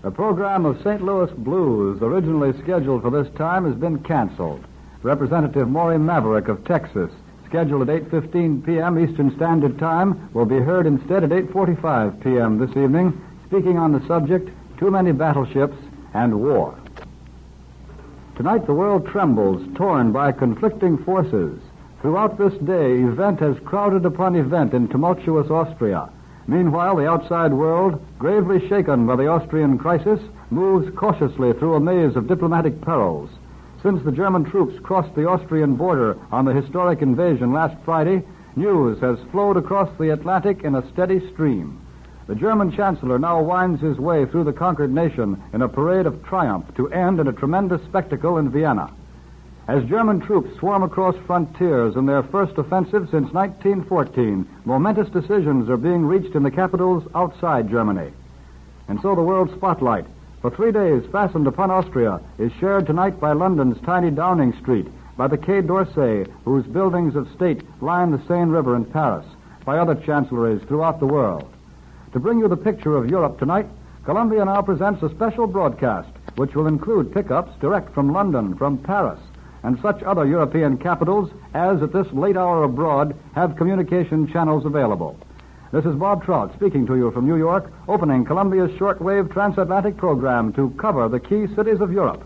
The program of St. Louis Blues, originally scheduled for this time, has been canceled. Representative Maury Maverick of Texas, scheduled at 8:15 p.m. Eastern Standard Time, will be heard instead at 8:45 p.m. this evening, speaking on the subject, Too Many Battleships and War. Tonight the world trembles, torn by conflicting forces. Throughout this day, event has crowded upon event in tumultuous Austria. Meanwhile, the outside world, gravely shaken by the Austrian crisis, moves cautiously through a maze of diplomatic perils. Since the German troops crossed the Austrian border on the historic invasion last Friday, news has flowed across the Atlantic in a steady stream. The German Chancellor now winds his way through the conquered nation in a parade of triumph to end in a tremendous spectacle in Vienna. As German troops swarm across frontiers in their first offensive since 1914, momentous decisions are being reached in the capitals outside Germany. And so the world spotlight, for 3 days fastened upon Austria, is shared tonight by London's tiny Downing Street, by the Quai d'Orsay, whose buildings of state line the Seine River in Paris, by other chancelleries throughout the world. To bring you the picture of Europe tonight, Columbia now presents a special broadcast, which will include pickups direct from London, from Paris, and such other European capitals as at this late hour abroad have communication channels available. This is Bob Trout speaking to you from New York, opening Columbia's shortwave transatlantic program to cover the key cities of Europe.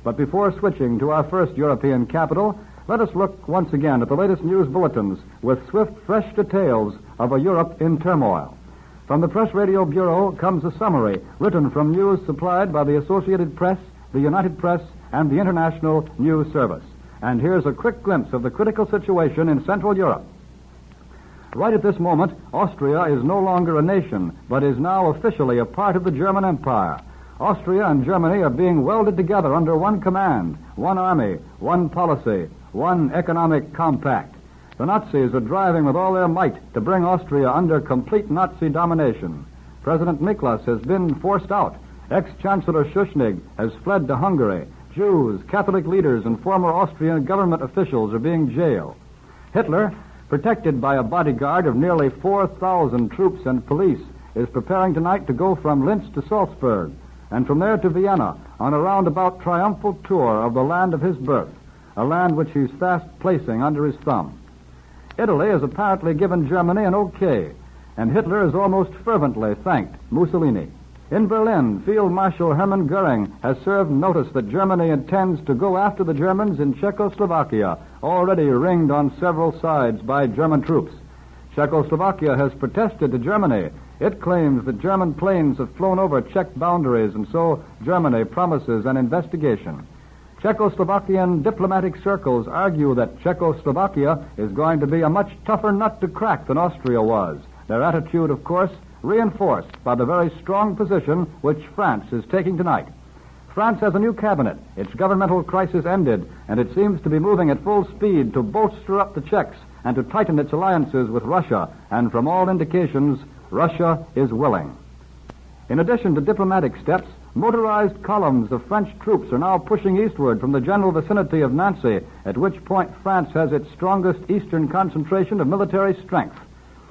But before switching to our first European capital, let us look once again at the latest news bulletins with swift, fresh details of a Europe in turmoil. From the Press Radio Bureau comes a summary written from news supplied by the Associated Press, the United Press, and the International News Service. And here's a quick glimpse of the critical situation in Central Europe. Right at this moment, Austria is no longer a nation, but is now officially a part of the German Empire. Austria and Germany are being welded together under one command, one army, one policy, one economic compact. The Nazis are driving with all their might to bring Austria under complete Nazi domination. President Miklas has been forced out. Ex-Chancellor Schuschnigg has fled to Hungary. Jews, Catholic leaders, and former Austrian government officials are being jailed. Hitler, protected by a bodyguard of nearly 4,000 troops and police, is preparing tonight to go from Linz to Salzburg, and from there to Vienna on a roundabout triumphal tour of the land of his birth, a land which he's fast placing under his thumb. Italy has apparently given Germany an okay, and Hitler has almost fervently thanked Mussolini. In Berlin, Field Marshal Hermann Goering has served notice that Germany intends to go after the Germans in Czechoslovakia, already ringed on several sides by German troops. Czechoslovakia has protested to Germany. It claims that German planes have flown over Czech boundaries, and so Germany promises an investigation. Czechoslovakian diplomatic circles argue that Czechoslovakia is going to be a much tougher nut to crack than Austria was. Their attitude, of course, reinforced by the very strong position which France is taking tonight. France has a new cabinet. Its governmental crisis ended, and it seems to be moving at full speed to bolster up the Czechs and to tighten its alliances with Russia, and from all indications, Russia is willing. In addition to diplomatic steps, motorized columns of French troops are now pushing eastward from the general vicinity of Nancy, at which point France has its strongest eastern concentration of military strength.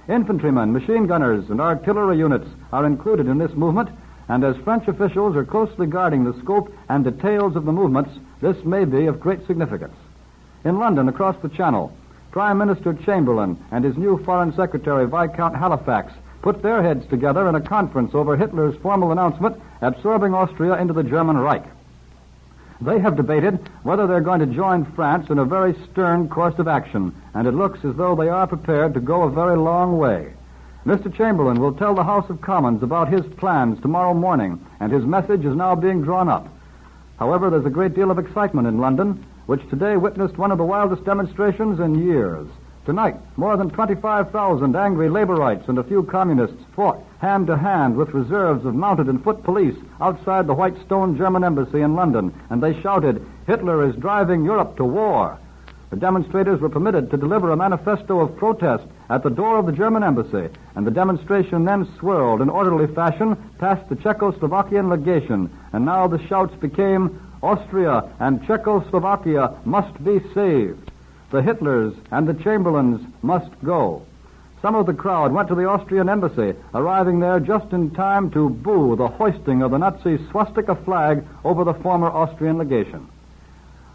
Infantrymen, machine gunners, and artillery units are included in this movement, and as French officials are closely guarding the scope and details of the movements, this may be of great significance. In London, across the Channel, Prime Minister Chamberlain and his new Foreign Secretary, Viscount Halifax, put their heads together in a conference over Hitler's formal announcement absorbing Austria into the German Reich. They have debated whether they're going to join France in a very stern course of action, and it looks as though they are prepared to go a very long way. Mr. Chamberlain will tell the House of Commons about his plans tomorrow morning, and his message is now being drawn up. However, there's a great deal of excitement in London, which today witnessed one of the wildest demonstrations in years. Tonight, more than 25,000 angry laborites and a few communists fought hand-to-hand with reserves of mounted and foot police outside the white stone German embassy in London, and they shouted, "Hitler is driving Europe to war." The demonstrators were permitted to deliver a manifesto of protest at the door of the German embassy, and the demonstration then swirled in orderly fashion past the Czechoslovakian legation, and now the shouts became, "Austria and Czechoslovakia must be saved. The Hitlers and the Chamberlains must go." Some of the crowd went to the Austrian embassy, arriving there just in time to boo the hoisting of the Nazi swastika flag over the former Austrian legation.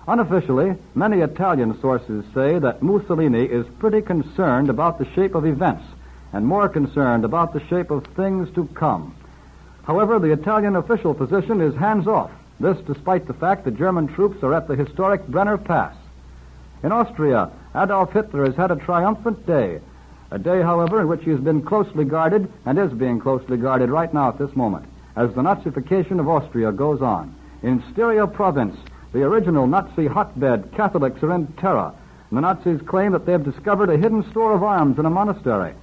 Unofficially, many Italian sources say that Mussolini is pretty concerned about the shape of events and more concerned about the shape of things to come. However, the Italian official position is hands-off, this despite the fact that German troops are at the historic Brenner Pass. In Austria, Adolf Hitler has had a triumphant day, a day, however, in which he has been closely guarded and is being closely guarded right now at this moment, as the Nazification of Austria goes on. In Styria province, the original Nazi hotbed, Catholics are in terror. The Nazis claim that they have discovered a hidden store of arms in a monastery.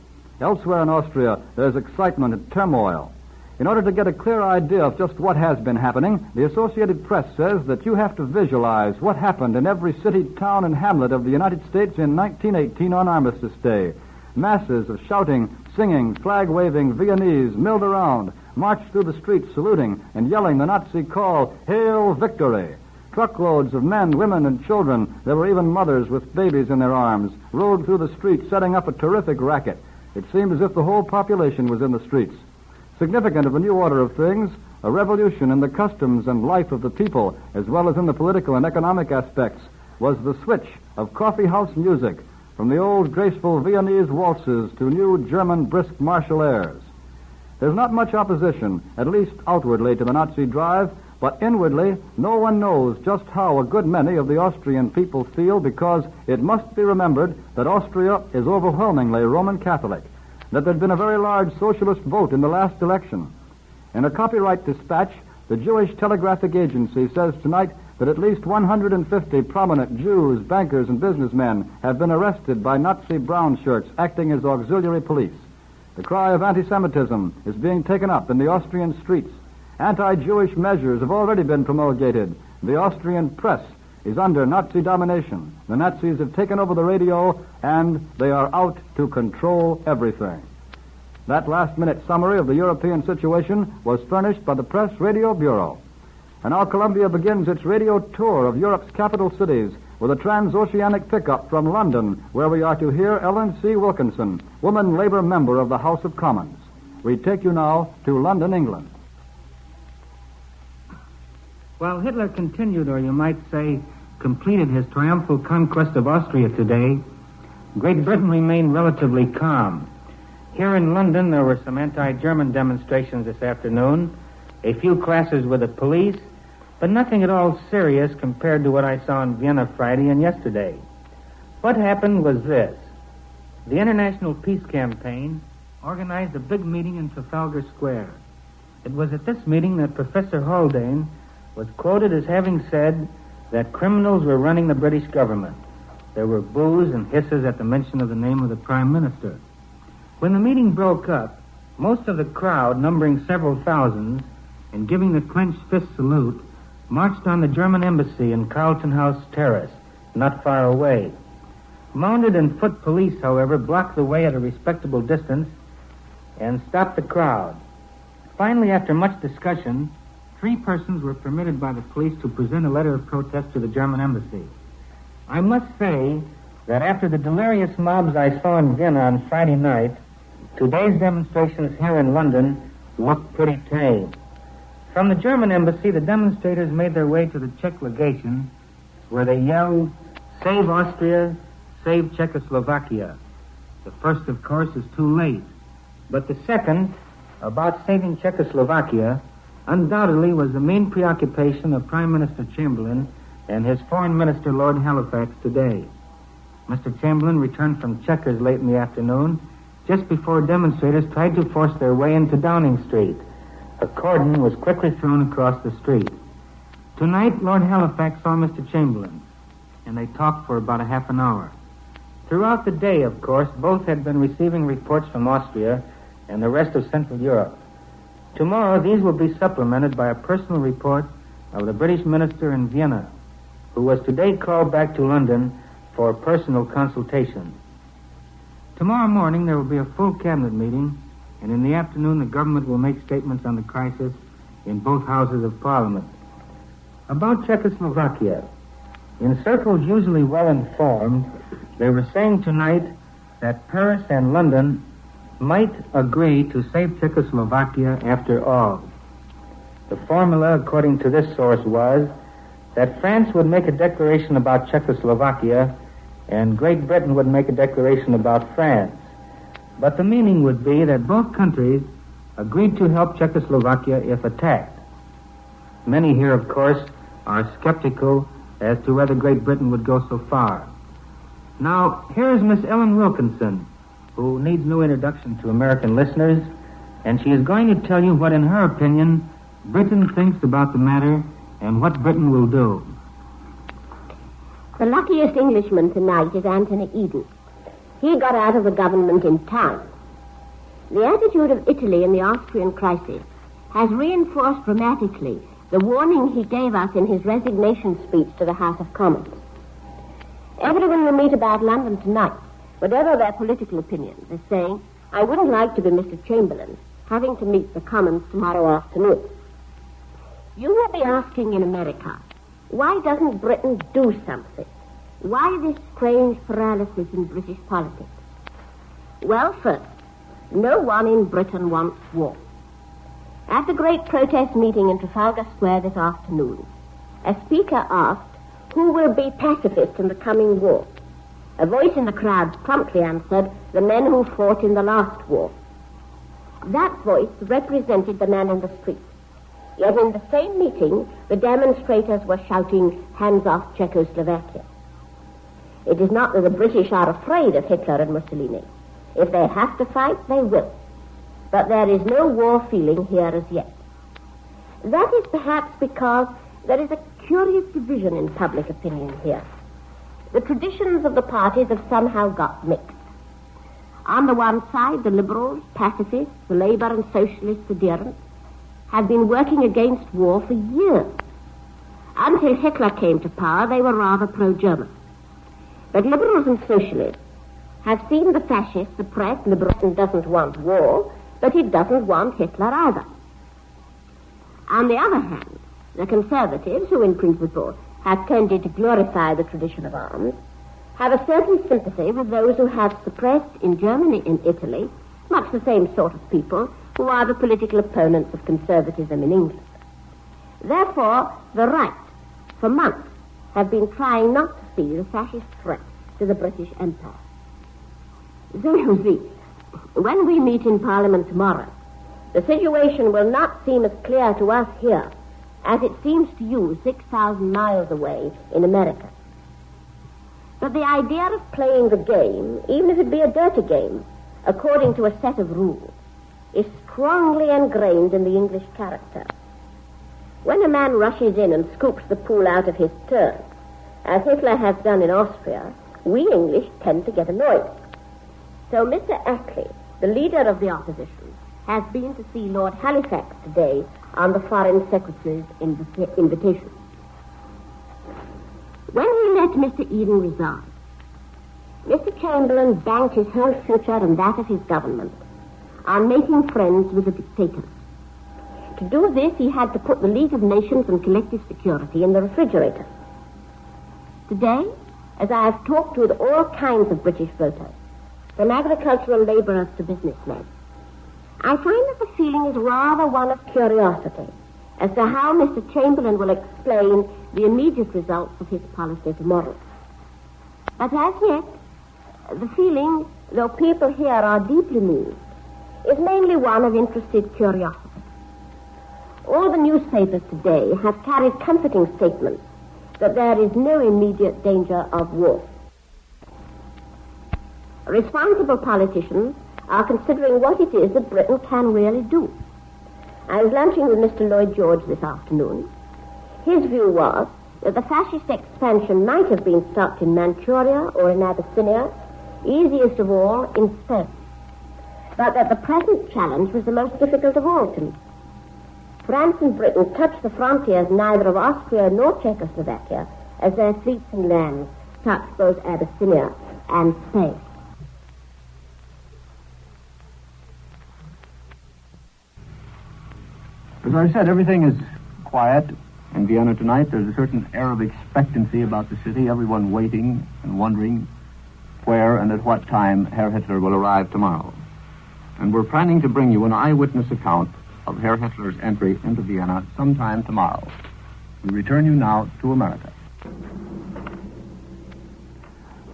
Elsewhere in Austria, there's excitement and turmoil. In order to get a clear idea of just what has been happening, the Associated Press says that you have to visualize what happened in every city, town, and hamlet of the United States in 1918 on Armistice Day. Masses of shouting, singing, flag-waving Viennese milled around, marched through the streets saluting and yelling the Nazi call, "Hail Victory!" Truckloads of men, women, and children, there were even mothers with babies in their arms, rode through the streets setting up a terrific racket. It seemed as if the whole population was in the streets. Significant of a new order of things, a revolution in the customs and life of the people, as well as in the political and economic aspects, was the switch of coffee house music from the old graceful Viennese waltzes to new German brisk martial airs. There's not much opposition, at least outwardly, to the Nazi drive, but inwardly, no one knows just how a good many of the Austrian people feel, because it must be remembered that Austria is overwhelmingly Roman Catholic, that there'd been a very large socialist vote in the last election. In a copyright dispatch, the Jewish Telegraphic Agency says tonight that at least 150 prominent Jews, bankers, and businessmen have been arrested by Nazi brown shirts acting as auxiliary police. The cry of anti-Semitism is being taken up in the Austrian streets. Anti-Jewish measures have already been promulgated. The Austrian press is under Nazi domination. The Nazis have taken over the radio, and they are out to control everything. That last-minute summary of the European situation was furnished by the Press Radio Bureau. And now Columbia begins its radio tour of Europe's capital cities with a transoceanic pickup from London, where we are to hear Ellen C. Wilkinson, woman labor member of the House of Commons. We take you now to London, England. While Hitler continued, or you might say, completed his triumphal conquest of Austria today, Great Britain remained relatively calm. Here in London, there were some anti-German demonstrations this afternoon, a few clashes with the police, but nothing at all serious compared to what I saw in Vienna Friday and yesterday. What happened was this. The International Peace Campaign organized a big meeting in Trafalgar Square. It was at this meeting that Professor Haldane was quoted as having said that criminals were running the British government. There were boos and hisses at the mention of the name of the Prime Minister. When the meeting broke up, most of the crowd, numbering several thousands, and giving the clenched fist salute, marched on the German embassy in Carlton House Terrace, not far away. Mounted and foot police, however, blocked the way at a respectable distance and stopped the crowd. Finally, after much discussion, 3 persons were permitted by the police to present a letter of protest to the German embassy. I must say that after the delirious mobs I saw in Vienna on Friday night, today's demonstrations here in London look pretty tame. From the German embassy, the demonstrators made their way to the Czech legation, where they yelled, "Save Austria, save Czechoslovakia." The first, of course, is too late. But the second, about saving Czechoslovakia, undoubtedly was the main preoccupation of Prime Minister Chamberlain and his Foreign Minister, Lord Halifax, today. Mr. Chamberlain returned from Chequers late in the afternoon, just before demonstrators tried to force their way into Downing Street. A cordon was quickly thrown across the street. Tonight, Lord Halifax saw Mr. Chamberlain, and they talked for about a half an hour. Throughout the day, of course, both had been receiving reports from Austria and the rest of Central Europe. Tomorrow, these will be supplemented by a personal report of the British minister in Vienna, who was today called back to London for a personal consultation. Tomorrow morning, there will be a full cabinet meeting, and in the afternoon, the government will make statements on the crisis in both houses of Parliament. About Czechoslovakia, in circles usually well informed, they were saying tonight that Paris and London might agree to save Czechoslovakia after all. The formula, according to this source, was that France would make a declaration about Czechoslovakia and Great Britain would make a declaration about France. But the meaning would be that both countries agreed to help Czechoslovakia if attacked. Many here, of course, are skeptical as to whether Great Britain would go so far. Now, here is Miss Ellen Wilkinson, who needs no introduction to American listeners, and she is going to tell you what, in her opinion, Britain thinks about the matter and what Britain will do. The luckiest Englishman tonight is Anthony Eden. He got out of the government in time. The attitude of Italy in the Austrian crisis has reinforced dramatically the warning he gave us in his resignation speech to the House of Commons. Everyone will meet about London tonight, whatever their political opinions, is saying, I wouldn't like to be Mr. Chamberlain, having to meet the Commons tomorrow afternoon. You will be asking in America, why doesn't Britain do something? Why this strange paralysis in British politics? Well, first, no one in Britain wants war. At the great protest meeting in Trafalgar Square this afternoon, a speaker asked, who will be pacifist in the coming war? A voice in the crowd promptly answered, the men who fought in the last war. That voice represented the man in the street. Yet in the same meeting, the demonstrators were shouting, hands off Czechoslovakia. It is not that the British are afraid of Hitler and Mussolini. If they have to fight, they will. But there is no war feeling here as yet. That is perhaps because there is a curious division in public opinion here. The traditions of the parties have somehow got mixed. On the one side, the liberals, pacifists, the Labour and Socialist adherents have been working against war for years. Until Hitler came to power, they were rather pro-German. But liberals and socialists have seen the fascists suppress. Britain doesn't want war, but it doesn't want Hitler either. On the other hand, the conservatives, who in principle have tended to glorify the tradition of arms, have a certain sympathy with those who have suppressed in Germany and Italy much the same sort of people who are the political opponents of conservatism in England. Therefore, the right, for months, have been trying not to see the fascist threat to the British Empire. So you see, when we meet in Parliament tomorrow, the situation will not seem as clear to us here as it seems to you 6,000 miles away in America. But the idea of playing the game, even if it be a dirty game, according to a set of rules, is strongly ingrained in the English character. When a man rushes in and scoops the pool out of his turn, as Hitler has done in Austria, we English tend to get annoyed. So Mr. Attlee, the leader of the opposition, has been to see Lord Halifax today on the Foreign Secretary's invitation. When he let Mr. Eden resign, Mr. Chamberlain banked his whole future and that of his government on making friends with the dictators. To do this, he had to put the League of Nations and collective security in the refrigerator. Today, as I have talked with all kinds of British voters, from agricultural laborers to businessmen, I find that the feeling is rather one of curiosity as to how Mr. Chamberlain will explain the immediate results of his policy tomorrow. But as yet, the feeling, though people here are deeply moved, is mainly one of interested curiosity. All the newspapers today have carried comforting statements that there is no immediate danger of war. Responsible politicians are considering what it is that Britain can really do. I was lunching with Mr. Lloyd George this afternoon. His view was that the fascist expansion might have been stopped in Manchuria or in Abyssinia, easiest of all in Spain, but that the present challenge was the most difficult of all to meet. France and Britain touched the frontiers neither of Austria nor Czechoslovakia as their fleets and lands touched both Abyssinia and Spain. As I said, everything is quiet in Vienna tonight. There's a certain air of expectancy about the city, everyone waiting and wondering where and at what time Herr Hitler will arrive tomorrow. And we're planning to bring you an eyewitness account of Herr Hitler's entry into Vienna sometime tomorrow. We return you now to America.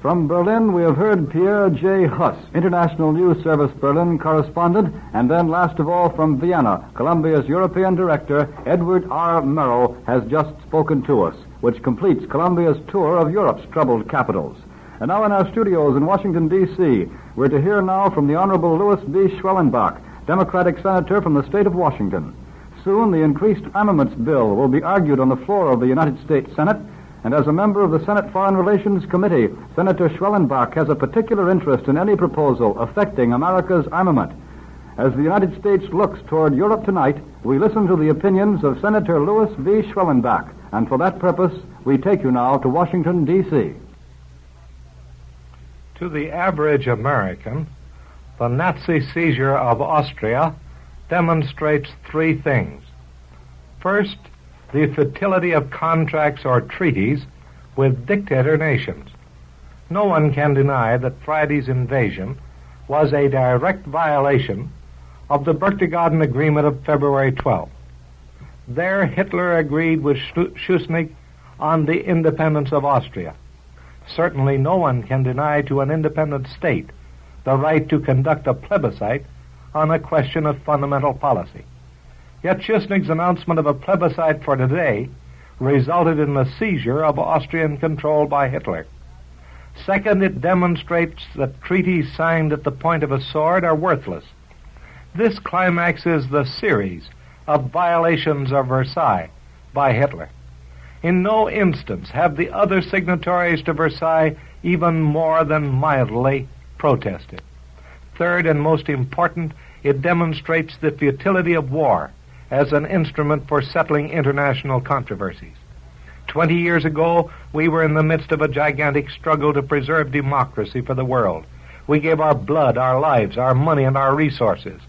From Berlin, we have heard Pierre J. Huss, International News Service Berlin correspondent, and then last of all from Vienna, Columbia's European director, Edward R. Murrow, has just spoken to us, which completes Columbia's tour of Europe's troubled capitals. And now in our studios in Washington, D.C., we're to hear now from the Honorable Louis B. Schwellenbach, Democratic Senator from the state of Washington. Soon, the increased armaments bill will be argued on the floor of the United States Senate, and as a member of the Senate Foreign Relations Committee, Senator Schwellenbach has a particular interest in any proposal affecting America's armament. As the United States looks toward Europe tonight, we listen to the opinions of Senator Louis B. Schwellenbach, and for that purpose, we take you now to Washington, D.C. To the average American, the Nazi seizure of Austria demonstrates three things. First, the futility of contracts or treaties with dictator nations. No one can deny that Friday's invasion was a direct violation of the Berchtesgaden Agreement of February 12. There, Hitler agreed with Schuschnigg on the independence of Austria. Certainly no one can deny to an independent state the right to conduct a plebiscite on a question of fundamental policy. Yet Schuschnigg's announcement of a plebiscite for today resulted in the seizure of Austrian control by Hitler. Second, it demonstrates that treaties signed at the point of a sword are worthless. This climaxes the series of violations of Versailles by Hitler. In no instance have the other signatories to Versailles even more than mildly protested. Third, and most important, it demonstrates the futility of war as an instrument for settling international controversies. 20 years ago, we were in the midst of a gigantic struggle to preserve democracy for the world. We gave our blood, our lives, our money, and our resources.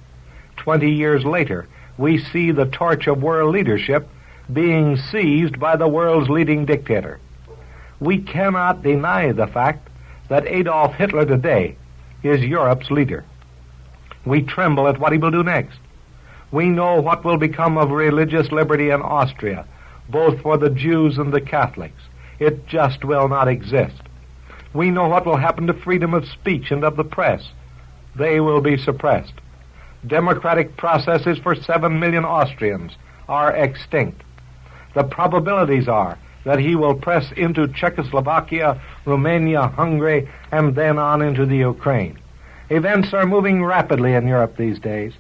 20 years later, we see the torch of world leadership being seized by the world's leading dictator. We cannot deny the fact that Adolf Hitler today is Europe's leader. We tremble at what he will do next. We know what will become of religious liberty in Austria, both for the Jews and the Catholics. It just will not exist. We know what will happen to freedom of speech and of the press. They will be suppressed. Democratic processes for 7 million Austrians are extinct. The probabilities are that he will press into Czechoslovakia, Romania, Hungary, and then on into the Ukraine. Events are moving rapidly in Europe these days.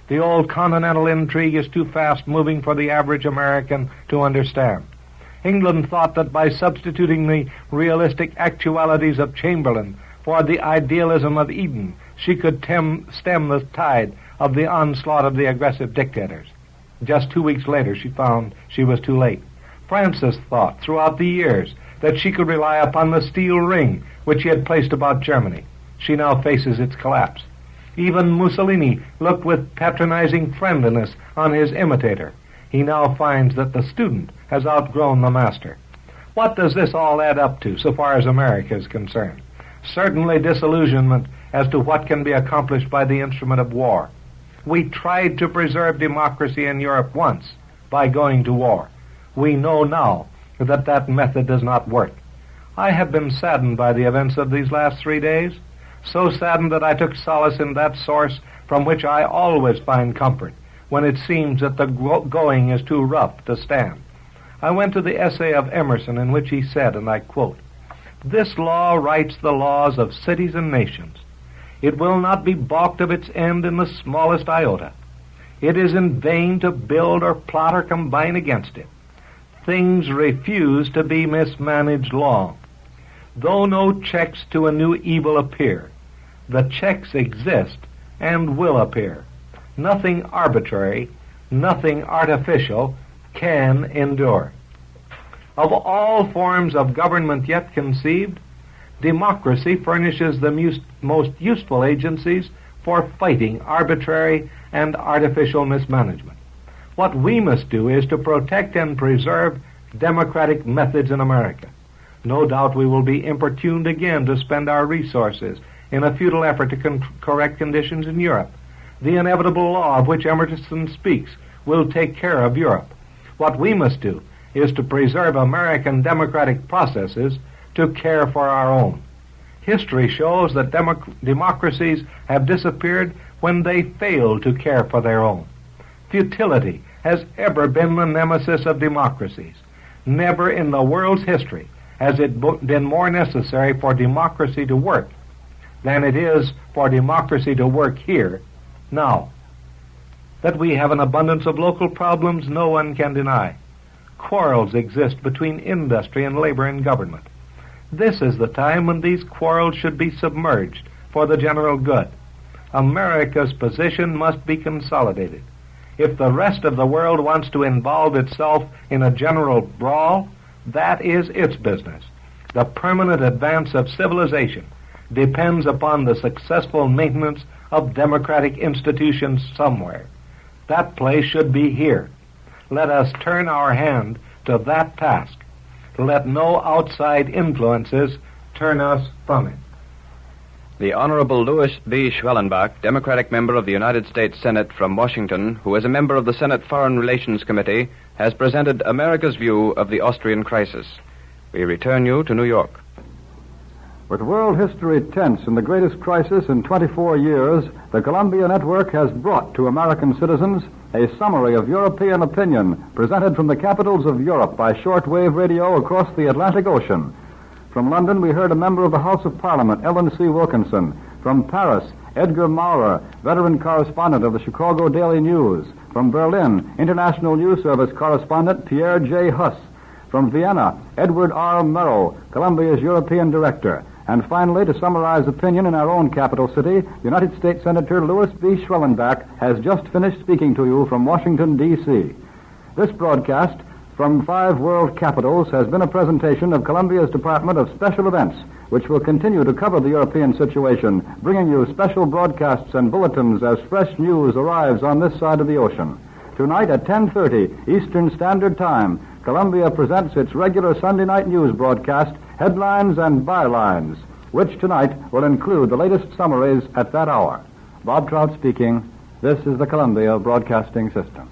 The old continental intrigue is too fast moving for the average American to understand. England thought that by substituting the realistic actualities of Chamberlain for the idealism of Eden, she could stem the tide of the onslaught of the aggressive dictators. Just 2 weeks later, she found she was too late. Francis thought throughout the years that she could rely upon the steel ring which he had placed about Germany. She now faces its collapse. Even Mussolini looked with patronizing friendliness on his imitator. He now finds that the student has outgrown the master. What does this all add up to so far as America is concerned? Certainly disillusionment as to what can be accomplished by the instrument of war. We tried to preserve democracy in Europe once by going to war. We know now that that method does not work. I have been saddened by the events of these last 3 days, so saddened that I took solace in that source from which I always find comfort when it seems that the going is too rough to stand. I went to the essay of Emerson in which he said, and I quote, "This law writes the laws of cities and nations. It will not be balked of its end in the smallest iota. It is in vain to build or plot or combine against it. Things refuse to be mismanaged long. Though no checks to a new evil appear, the checks exist and will appear. Nothing arbitrary, nothing artificial can endure." Of all forms of government yet conceived, democracy furnishes the most useful agencies for fighting arbitrary and artificial mismanagement. What we must do is to protect and preserve democratic methods in America. No doubt we will be importuned again to spend our resources in a futile effort to correct conditions in Europe. The inevitable law of which Emerson speaks will take care of Europe. What we must do is to preserve American democratic processes to care for our own. History shows that democracies have disappeared when they fail to care for their own. Futility has ever been the nemesis of democracies. Never in the world's history has it been more necessary for democracy to work than it is for democracy to work here now. That we have an abundance of local problems, no one can deny. Quarrels exist between industry and labor in government. This is the time when these quarrels should be submerged for the general good. America's position must be consolidated. If the rest of the world wants to involve itself in a general brawl, that is its business. The permanent advance of civilization depends upon the successful maintenance of democratic institutions somewhere. That place should be here. Let us turn our hand to that task. Let no outside influences turn us from it. The Honorable Louis B. Schwellenbach, Democratic member of the United States Senate from Washington, who is a member of the Senate Foreign Relations Committee, has presented America's view of the Austrian crisis. We return you to New York. With world history tense in the greatest crisis in 24 years, the Columbia Network has brought to American citizens a summary of European opinion presented from the capitals of Europe by shortwave radio across the Atlantic Ocean. From London, we heard a member of the House of Parliament, Ellen C. Wilkinson. From Paris, Edgar Maurer, veteran correspondent of the Chicago Daily News. From Berlin, International News Service correspondent Pierre J. Huss. From Vienna, Edward R. Murrow, Columbia's European director. And finally, to summarize opinion in our own capital city, United States Senator Louis B. Schwellenbach has just finished speaking to you from Washington, D.C. This broadcast from 5 world capitals has been a presentation of Columbia's Department of Special Events, which will continue to cover the European situation, bringing you special broadcasts and bulletins as fresh news arrives on this side of the ocean. Tonight at 10:30 Eastern Standard Time, Columbia presents its regular Sunday night news broadcast, Headlines and Bylines, which tonight will include the latest summaries at that hour. Bob Trout speaking. This is the Columbia Broadcasting System.